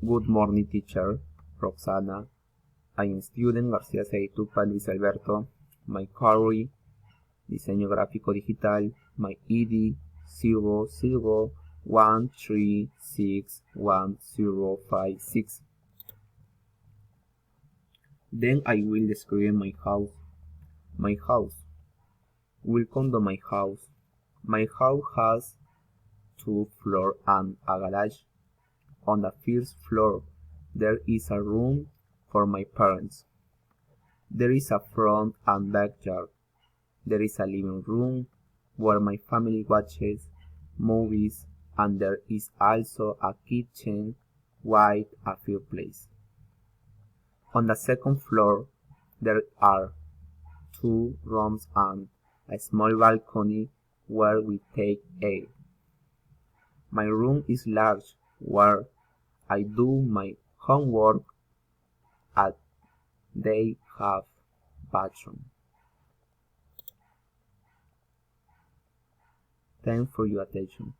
Good morning, teacher Roxana. I am student García Sayritupac Luis Alberto. My career, diseño gráfico digital. My ID 0013611056. Then I will describe my house. My house. Welcome to my house. My house has 2 floors and a garage. On the first floor, there is a room for my parents. There is a front and backyard. There is a living room where my family watches movies, and there is also a kitchen with a fireplace. On the second floor, there are 2 rooms and a small balcony where we take air. My room is large, where I do my homework, and they have bathroom. Thanks for your attention.